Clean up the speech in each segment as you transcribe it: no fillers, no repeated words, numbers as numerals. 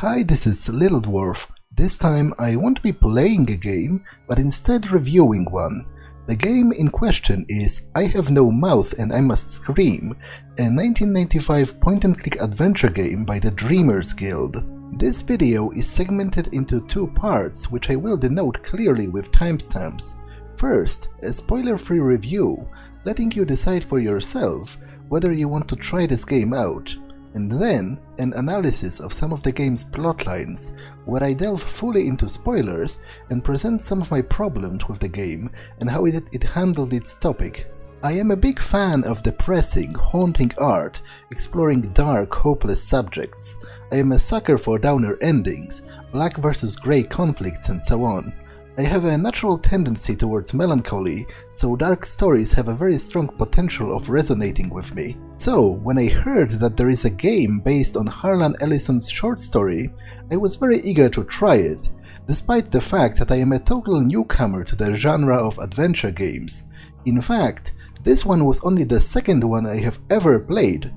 Hi, this is Little Dwarf. This time I won't be playing a game, but instead reviewing one. The game in question is I Have No Mouth and I Must Scream, a 1995 point-and-click adventure game by the Dreamers Guild. This video is segmented into two parts, which I will denote clearly with timestamps. First, a spoiler-free review, letting you decide for yourself whether you want to try this game out. And then, an analysis of some of the game's plotlines, where I delve fully into spoilers and present some of my problems with the game and how it handled its topic. I am a big fan of depressing, haunting art, exploring dark, hopeless subjects. I am a sucker for downer endings, black versus grey conflicts and so on. I have a natural tendency towards melancholy, so dark stories have a very strong potential of resonating with me. So, when I heard that there is a game based on Harlan Ellison's short story, I was very eager to try it, despite the fact that I am a total newcomer to the genre of adventure games. In fact, this one was only the second one I have ever played.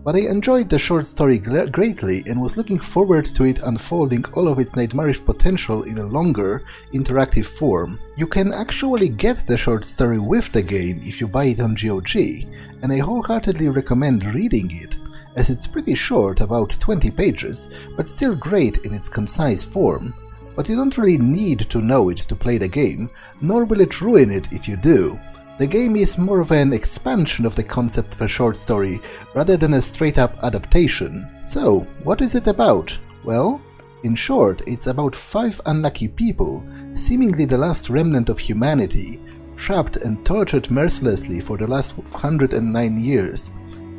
But I enjoyed the short story greatly and was looking forward to it unfolding all of its nightmarish potential in a longer, interactive form. You can actually get the short story with the game if you buy it on GOG, and I wholeheartedly recommend reading it, as it's pretty short, about 20 pages, but still great in its concise form. But you don't really need to know it to play the game, nor will it ruin it if you do. The game is more of an expansion of the concept of a short story, rather than a straight-up adaptation. So, what is it about? Well, in short, it's about 5 unlucky people, seemingly the last remnant of humanity, trapped and tortured mercilessly for the last 109 years.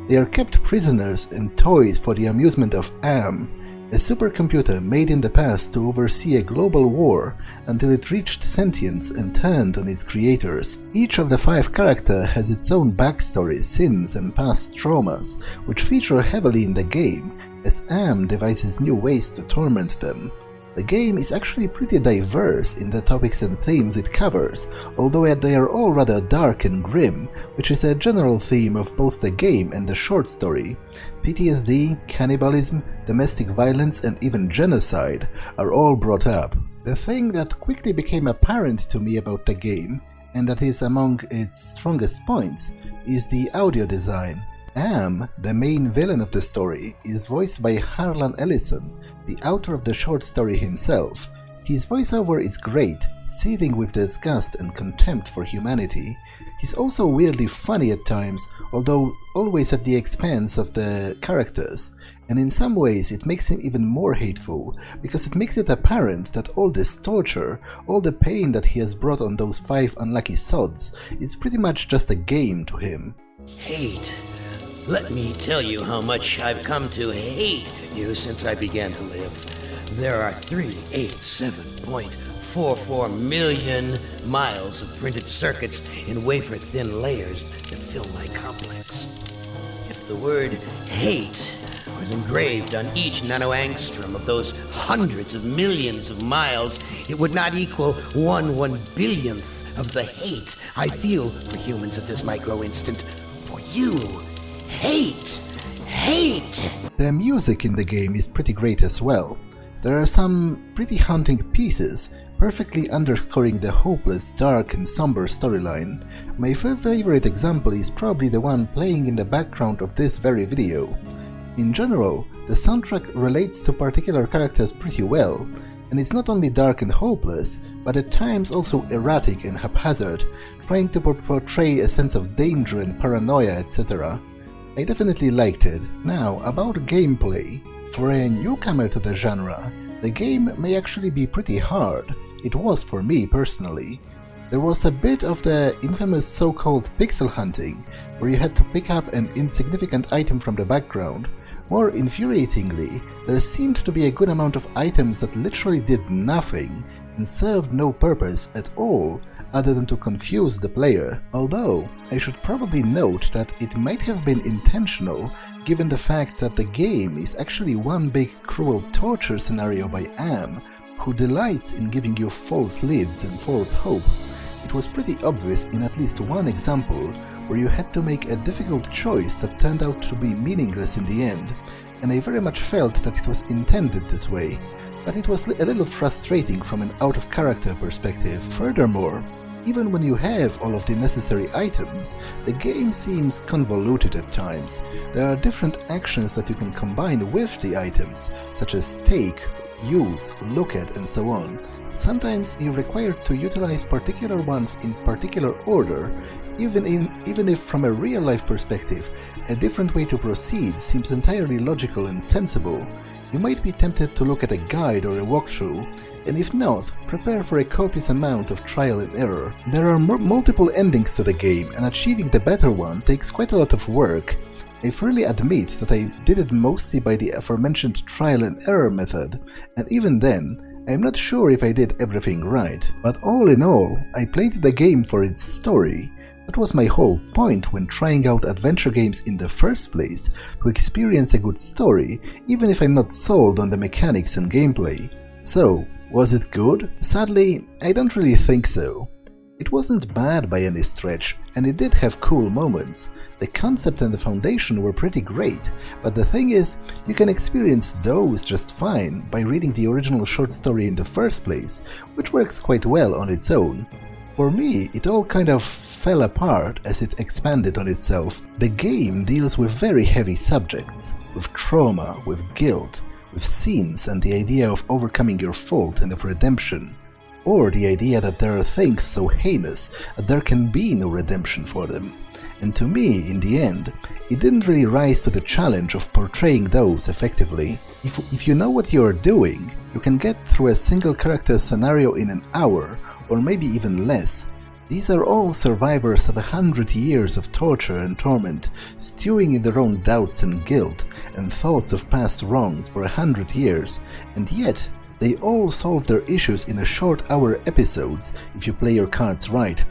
They are kept prisoners and toys for the amusement of Am, a supercomputer made in the past to oversee a global war until it reached sentience and turned on its creators. Each of the 5 characters has its own backstory, sins and past traumas, which feature heavily in the game, as Am devises new ways to torment them. The game is actually pretty diverse in the topics and themes it covers, although they are all rather dark and grim, which is a general theme of both the game and the short story. PTSD, cannibalism, domestic violence and even genocide are all brought up. The thing that quickly became apparent to me about the game, and that is among its strongest points, is the audio design. Am, the main villain of the story, is voiced by Harlan Ellison, the author of the short story himself. His voiceover is great, seething with disgust and contempt for humanity. He's also weirdly funny at times, although always at the expense of the characters, and in some ways it makes him even more hateful, because it makes it apparent that all this torture, all the pain that he has brought on those 5 unlucky sods, is pretty much just a game to him. Hate. Let me tell you how much I've come to hate you since I began to live. There are 387.44 million miles of printed circuits in wafer-thin layers that fill my complex. If the word hate was engraved on each nanoangstrom of those hundreds of millions of miles, it would not equal 1/1 billionth of the hate I feel for humans at this micro-instant. For you. Hate! Hate! The music in the game is pretty great as well. There are some pretty haunting pieces, perfectly underscoring the hopeless, dark and somber storyline. My favorite example is probably the one playing in the background of this very video. In general, the soundtrack relates to particular characters pretty well, and it's not only dark and hopeless, but at times also erratic and haphazard, trying to portray a sense of danger and paranoia, etc. I definitely liked it. Now, about gameplay. For a newcomer to the genre, the game may actually be pretty hard. It was for me personally. There was a bit of the infamous so-called pixel hunting, where you had to pick up an insignificant item from the background. More infuriatingly, there seemed to be a good amount of items that literally did nothing and served no purpose at all other than to confuse the player, although I should probably note that it might have been intentional given the fact that the game is actually one big cruel torture scenario by Am, who delights in giving you false leads and false hope. It was pretty obvious in at least one example where you had to make a difficult choice that turned out to be meaningless in the end, and I very much felt that it was intended this way, but it was a little frustrating from an out-of-character perspective. Furthermore, even when you have all of the necessary items, the game seems convoluted at times. There are different actions that you can combine with the items, such as take, use, look at, and so on. Sometimes you're required to utilize particular ones in particular order, even if from a real-life perspective, a different way to proceed seems entirely logical and sensible. You might be tempted to look at a guide or a walkthrough, and if not, prepare for a copious amount of trial and error. There are multiple endings to the game, and achieving the better one takes quite a lot of work. I freely admit that I did it mostly by the aforementioned trial and error method, and even then, I'm not sure if I did everything right. But all in all, I played the game for its story. That was my whole point when trying out adventure games in the first place, to experience a good story, even if I'm not sold on the mechanics and gameplay. So, was it good? Sadly, I don't really think so. It wasn't bad by any stretch, and it did have cool moments. The concept and the foundation were pretty great, but the thing is, you can experience those just fine by reading the original short story in the first place, which works quite well on its own. For me, it all kind of fell apart as it expanded on itself. The game deals with very heavy subjects, with trauma, with guilt, with scenes and the idea of overcoming your fault and of redemption, or the idea that there are things so heinous that there can be no redemption for them. And to me, in the end, it didn't really rise to the challenge of portraying those effectively. If you know what you're doing, you can get through a single character scenario in an hour, or maybe even less. These are all survivors of 100 years of torture and torment, stewing in their own doubts and guilt, and thoughts of past wrongs for 100 years, and yet they all solve their issues in a short hour episodes if you play your cards right.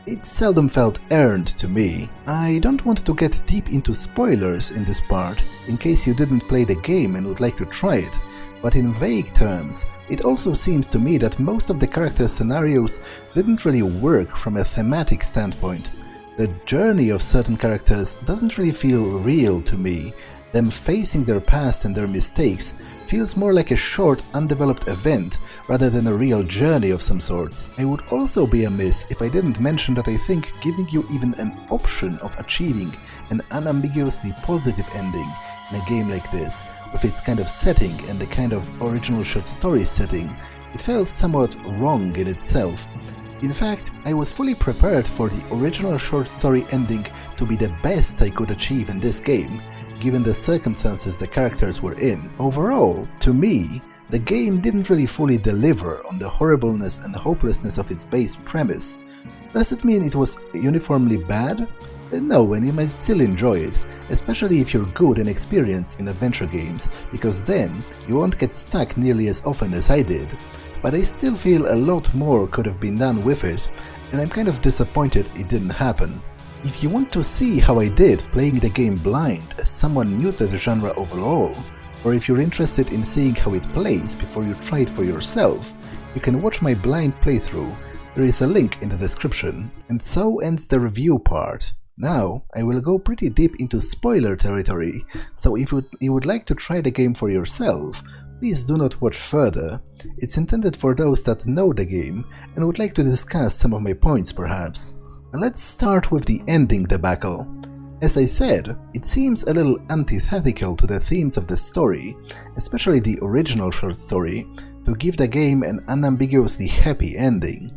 It seldom felt earned to me. I don't want to get deep into spoilers in this part, in case you didn't play the game and would like to try it, but in vague terms, it also seems to me that most of the character scenarios didn't really work from a thematic standpoint. The journey of certain characters doesn't really feel real to me. Them facing their past and their mistakes feels more like a short, undeveloped event rather than a real journey of some sorts. I would also be amiss if I didn't mention that I think giving you even an option of achieving an unambiguously positive ending in a game like this, with its kind of setting and the kind of original short story setting, it felt somewhat wrong in itself. In fact, I was fully prepared for the original short story ending to be the best I could achieve in this game, given the circumstances the characters were in. Overall, to me, the game didn't really fully deliver on the horribleness and hopelessness of its base premise. Does it mean it was uniformly bad? No, and you might still enjoy it, especially if you're good and experienced in adventure games, because then you won't get stuck nearly as often as I did. But I still feel a lot more could have been done with it, and I'm kind of disappointed it didn't happen. If you want to see how I did playing the game blind as someone new to the genre overall, or if you're interested in seeing how it plays before you try it for yourself, you can watch my blind playthrough. There is a link in the description. And so ends the review part. Now, I will go pretty deep into spoiler territory, so if you would like to try the game for yourself, please do not watch further. It's intended for those that know the game and would like to discuss some of my points perhaps. Let's start with the ending debacle. As I said, it seems a little antithetical to the themes of the story, especially the original short story, to give the game an unambiguously happy ending.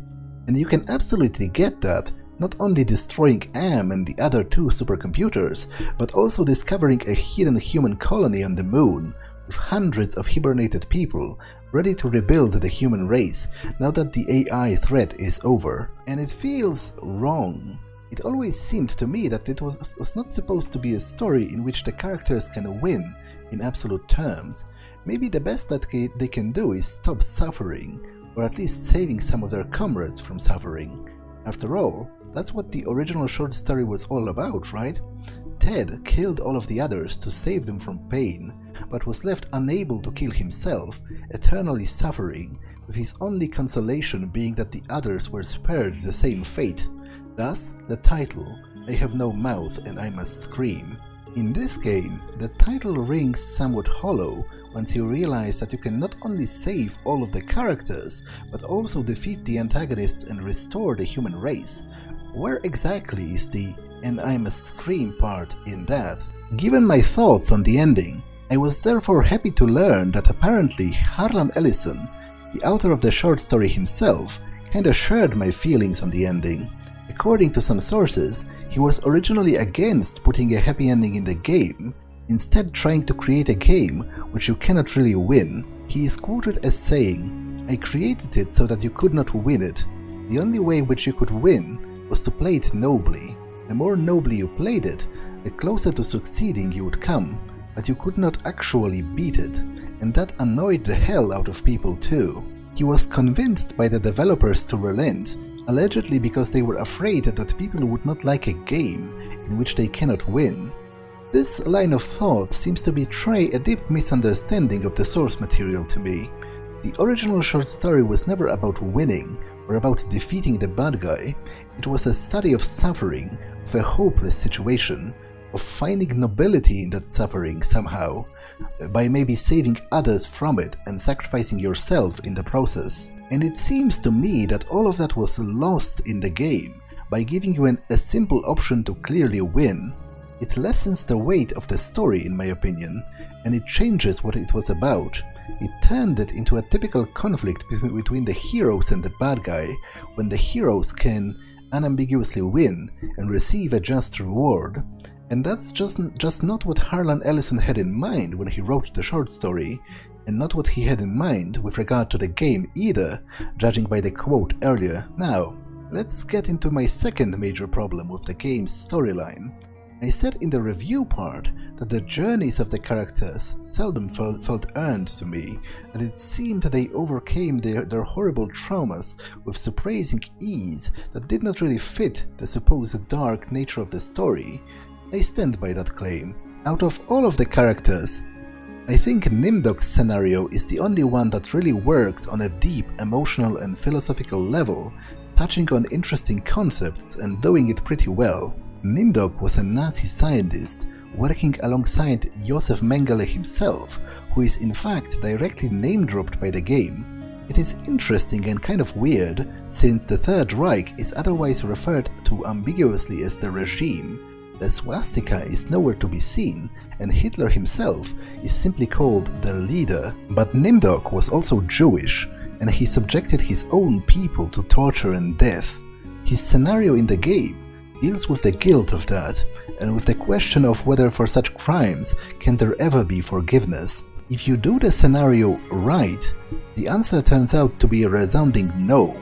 And you can absolutely get that, not only destroying Am and the other two supercomputers, but also discovering a hidden human colony on the moon, with hundreds of hibernated people ready to rebuild the human race now that the AI threat is over. And it feels wrong. It always seemed to me that it was not supposed to be a story in which the characters can win in absolute terms. Maybe the best that they can do is stop suffering, or at least saving some of their comrades from suffering. After all, that's what the original short story was all about, right? Ted killed all of the others to save them from pain, but was left unable to kill himself, eternally suffering, with his only consolation being that the others were spared the same fate. Thus, the title, I Have No Mouth and I Must Scream. In this game, the title rings somewhat hollow once you realize that you can not only save all of the characters, but also defeat the antagonists and restore the human race. Where exactly is the "and I must scream" part in that? Given my thoughts on the ending, I was therefore happy to learn that apparently Harlan Ellison, the author of the short story himself, kinda shared my feelings on the ending. According to some sources, he was originally against putting a happy ending in the game, instead trying to create a game which you cannot really win. He is quoted as saying, "I created it so that you could not win it. The only way which you could win was to play it nobly. The more nobly you played it, the closer to succeeding you would come, but you could not actually beat it, and that annoyed the hell out of people too." He was convinced by the developers to relent, allegedly because they were afraid that people would not like a game in which they cannot win. This line of thought seems to betray a deep misunderstanding of the source material to me. The original short story was never about winning or about defeating the bad guy. It was a study of suffering, of a hopeless situation, of finding nobility in that suffering somehow, by maybe saving others from it and sacrificing yourself in the process. And it seems to me that all of that was lost in the game by giving you a simple option to clearly win. It lessens the weight of the story, in my opinion, and it changes what it was about. It turned it into a typical conflict between the heroes and the bad guy, when the heroes can unambiguously win and receive a just reward. And that's just not what Harlan Ellison had in mind when he wrote the short story, and not what he had in mind with regard to the game either, judging by the quote earlier. Now, let's get into my second major problem with the game's storyline. I said in the review part that the journeys of the characters seldom felt earned to me, and it seemed they overcame their horrible traumas with surprising ease that did not really fit the supposed dark nature of the story. I stand by that claim. Out of all of the characters, I think Nimdok's scenario is the only one that really works on a deep emotional and philosophical level, touching on interesting concepts and doing it pretty well. Nimdok was a Nazi scientist working alongside Josef Mengele himself, who is in fact directly name-dropped by the game. It is interesting and kind of weird, since the Third Reich is otherwise referred to ambiguously as the regime. The swastika is nowhere to be seen, and Hitler himself is simply called the leader. But Nimdok was also Jewish, and he subjected his own people to torture and death. His scenario in the game deals with the guilt of that, and with the question of whether for such crimes can there ever be forgiveness. If you do the scenario right, the answer turns out to be a resounding no.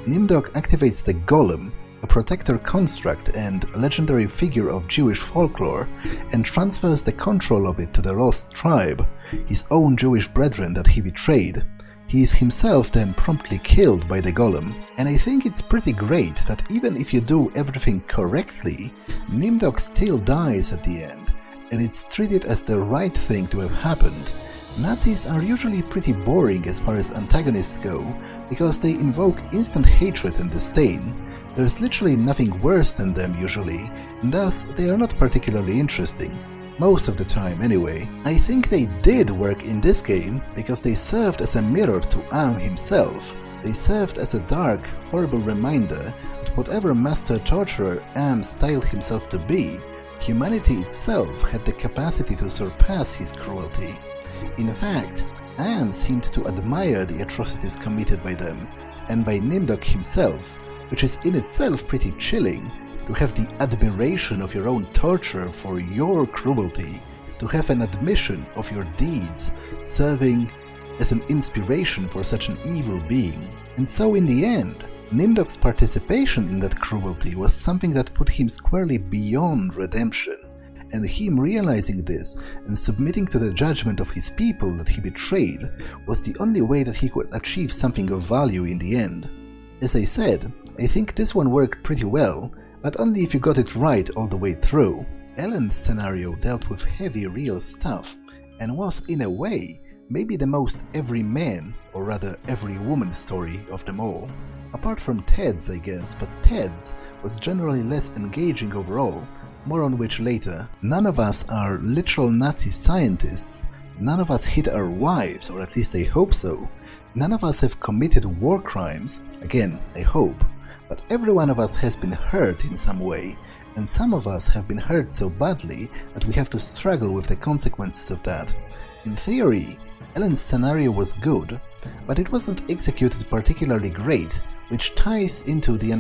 Nimdok activates the Golem, a protector construct and legendary figure of Jewish folklore, and transfers the control of it to the lost tribe, his own Jewish brethren that he betrayed. He is himself then promptly killed by the Golem, and I think it's pretty great that even if you do everything correctly, Nimdok still dies at the end, and it's treated as the right thing to have happened. Nazis are usually pretty boring as far as antagonists go, because they invoke instant hatred and disdain. There's literally nothing worse than them usually, and thus they are not particularly interesting. Most of the time anyway. I think they did work in this game because they served as a mirror to Am himself. They served as a dark, horrible reminder that whatever master torturer Am styled himself to be, humanity itself had the capacity to surpass his cruelty. In fact, Am seemed to admire the atrocities committed by them, and by Nimdok himself, which is in itself pretty chilling. To have the admiration of your own torture for your cruelty, to have an admission of your deeds serving as an inspiration for such an evil being. And so in the end, Nimdok's participation in that cruelty was something that put him squarely beyond redemption, and him realizing this and submitting to the judgment of his people that he betrayed was the only way that he could achieve something of value in the end. As I said, I think this one worked pretty well, but only if you got it right all the way through. Ellen's scenario dealt with heavy real stuff, and was, in a way, maybe the most every man, or rather every woman story of them all. Apart from Ted's, I guess, but Ted's was generally less engaging overall, more on which later. None of us are literal Nazi scientists, none of us hit our wives, or at least I hope so. None of us have committed war crimes, again, I hope, but every one of us has been hurt in some way, and some of us have been hurt so badly that we have to struggle with the consequences of that. In theory, Ellen's scenario was good, but it wasn't executed particularly great, which ties into the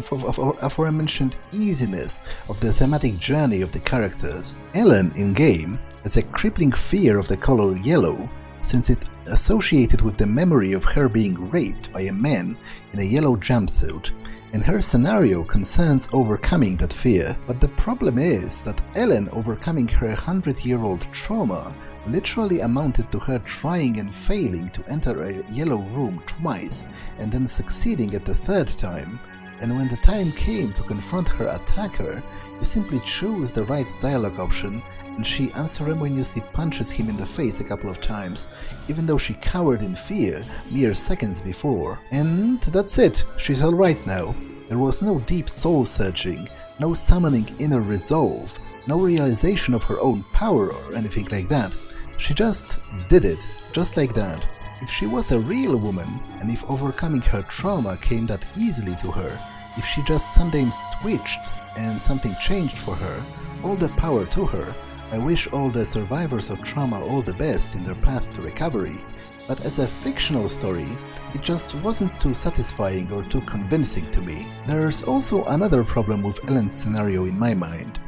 aforementioned easiness of the thematic journey of the characters. Ellen, in-game, has a crippling fear of the color yellow, since it's associated with the memory of her being raped by a man in a yellow jumpsuit, and her scenario concerns overcoming that fear. But the problem is that Ellen overcoming her 100-year-old trauma literally amounted to her trying and failing to enter a yellow room twice, and then succeeding at the third time, and when the time came to confront her attacker, you simply choose the right dialogue option, and she unceremoniously punches him in the face a couple of times, even though she cowered in fear mere seconds before. And that's it, she's alright now. There was no deep soul searching, no summoning inner resolve, no realization of her own power or anything like that. She just did it, just like that. If she was a real woman, and if overcoming her trauma came that easily to her, if she just sometimes switched and something changed for her, all the power to her. I wish all the survivors of trauma all the best in their path to recovery, but as a fictional story, it just wasn't too satisfying or too convincing to me. There's also another problem with Ellen's scenario in my mind.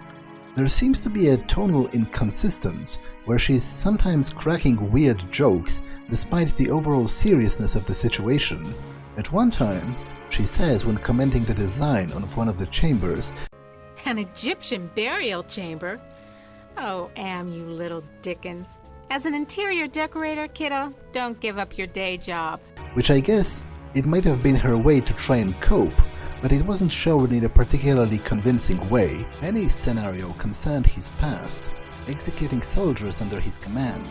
There seems to be a tonal inconsistency where she's sometimes cracking weird jokes despite the overall seriousness of the situation. At one time, she says when commenting the design on one of the chambers, "An Egyptian burial chamber? Oh, you little Dickens. As an interior decorator, kiddo, don't give up your day job." Which I guess it might have been her way to try and cope, but it wasn't shown in a particularly convincing way. Any scenario concerned his past, executing soldiers under his command,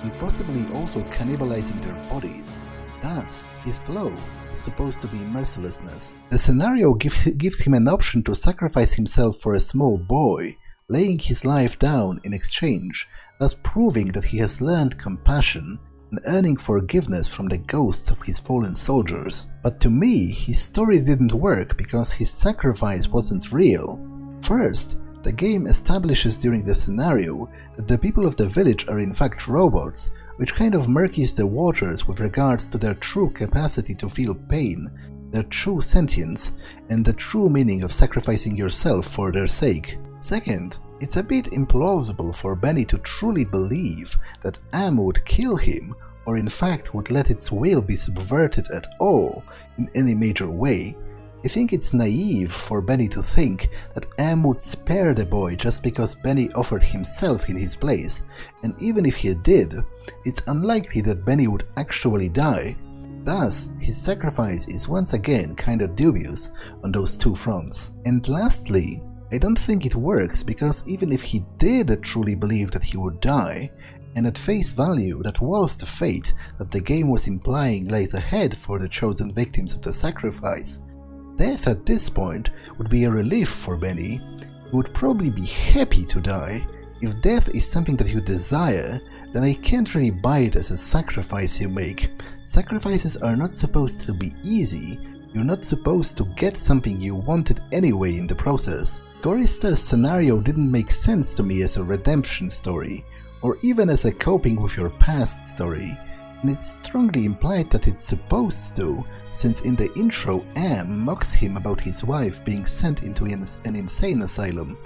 and possibly also cannibalizing their bodies. Thus, his flow is supposed to be mercilessness. The scenario gives him an option to sacrifice himself for a small boy, laying his life down in exchange, thus proving that he has learned compassion and earning forgiveness from the ghosts of his fallen soldiers. But to me, his story didn't work because his sacrifice wasn't real. First, the game establishes during the scenario that the people of the village are in fact robots, which kind of murkies the waters with regards to their true capacity to feel pain, their true sentience, and the true meaning of sacrificing yourself for their sake. Second, it's a bit implausible for Benny to truly believe that Am would kill him, or in fact would let its will be subverted at all in any major way. I think it's naive for Benny to think that Am would spare the boy just because Benny offered himself in his place, and even if he did, it's unlikely that Benny would actually die. Thus, his sacrifice is once again kinda dubious on those two fronts. And lastly, I don't think it works because even if he did truly believe that he would die, and at face value that was the fate that the game was implying lies ahead for the chosen victims of the sacrifice, death at this point would be a relief for Benny. He would probably be happy to die. If death is something that you desire, then I can't really buy it as a sacrifice you make. Sacrifices are not supposed to be easy. You're not supposed to get something you wanted anyway in the process. Gorrister's scenario didn't make sense to me as a redemption story, or even as a coping with your past story, and it's strongly implied that it's supposed to, since in the intro Am mocks him about his wife being sent into an insane asylum,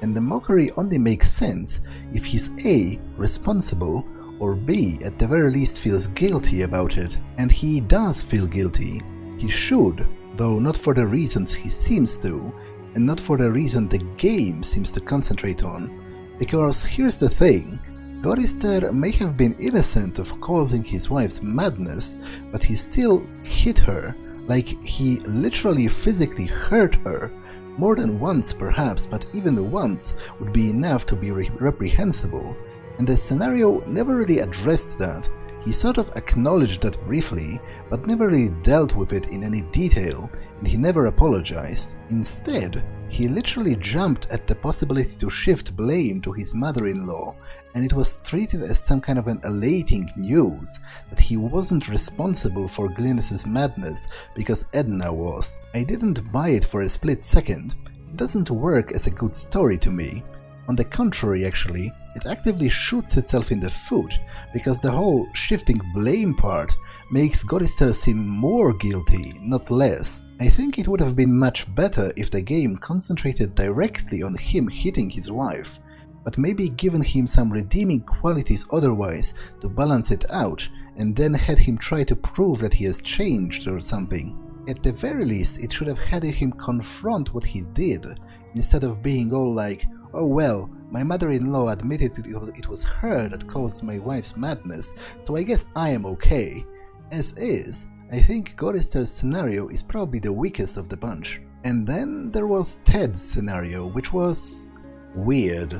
and the mockery only makes sense if he's A, responsible, or B, at the very least feels guilty about it. And he does feel guilty. He should, though not for the reasons he seems to, and not for the reason the game seems to concentrate on. Because here's the thing, Gorrister may have been innocent of causing his wife's madness, but he still hit her, like he literally physically hurt her. More than once perhaps, but even once would be enough to be reprehensible. And the scenario never really addressed that. He sort of acknowledged that briefly, but never really dealt with it in any detail, and he never apologized. Instead, he literally jumped at the possibility to shift blame to his mother-in-law, and it was treated as some kind of an elating news that he wasn't responsible for Glynis's madness because Edna was. I didn't buy it for a split second. It doesn't work as a good story to me. On the contrary, actually, it actively shoots itself in the foot, because the whole shifting blame part makes Gorrister seem more guilty, not less. I think it would have been much better if the game concentrated directly on him hitting his wife, but maybe given him some redeeming qualities otherwise to balance it out, and then had him try to prove that he has changed or something. At the very least, it should have had him confront what he did, instead of being all like, "Oh well, my mother-in-law admitted it was her that caused my wife's madness, so I guess I am okay." As is, I think Gorrister's scenario is probably the weakest of the bunch. And then there was Ted's scenario, which was weird.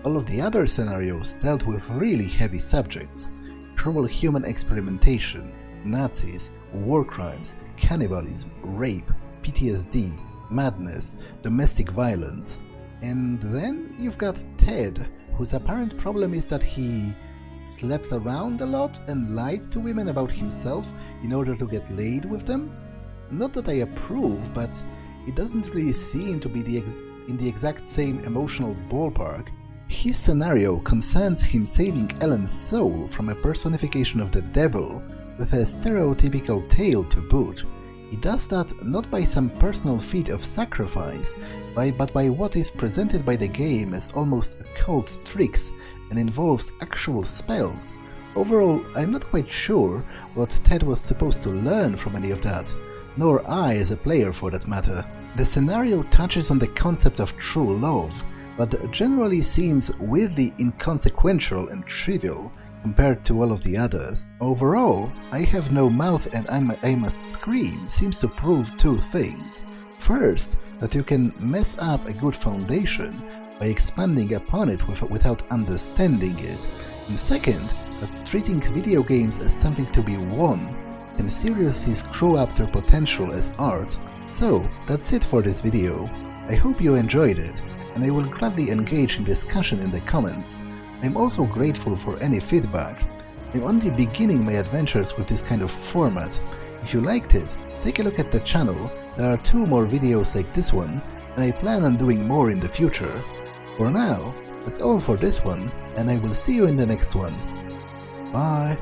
All of the other scenarios dealt with really heavy subjects: cruel human experimentation, Nazis, war crimes, cannibalism, rape, PTSD, madness, domestic violence. And then you've got Ted, whose apparent problem is that he slept around a lot and lied to women about himself in order to get laid with them. Not that I approve, but it doesn't really seem to be in the exact same emotional ballpark. His scenario concerns him saving Ellen's soul from a personification of the devil, with a stereotypical tale to boot. He does that not by some personal feat of sacrifice, but by what is presented by the game as almost occult tricks and involves actual spells. Overall, I'm not quite sure what Ted was supposed to learn from any of that, nor I as a player for that matter. The scenario touches on the concept of true love, but generally seems weirdly inconsequential and trivial compared to all of the others. Overall, I Have No Mouth and I Must Scream seems to prove two things. First, that you can mess up a good foundation by expanding upon it without understanding it. And second, that treating video games as something to be won can seriously screw up their potential as art. So, that's it for this video. I hope you enjoyed it, and I will gladly engage in discussion in the comments. I'm also grateful for any feedback. I'm only beginning my adventures with this kind of format. If you liked it, take a look at the channel. There are 2 more videos like this one, and I plan on doing more in the future. For now, that's all for this one, and I will see you in the next one. Bye!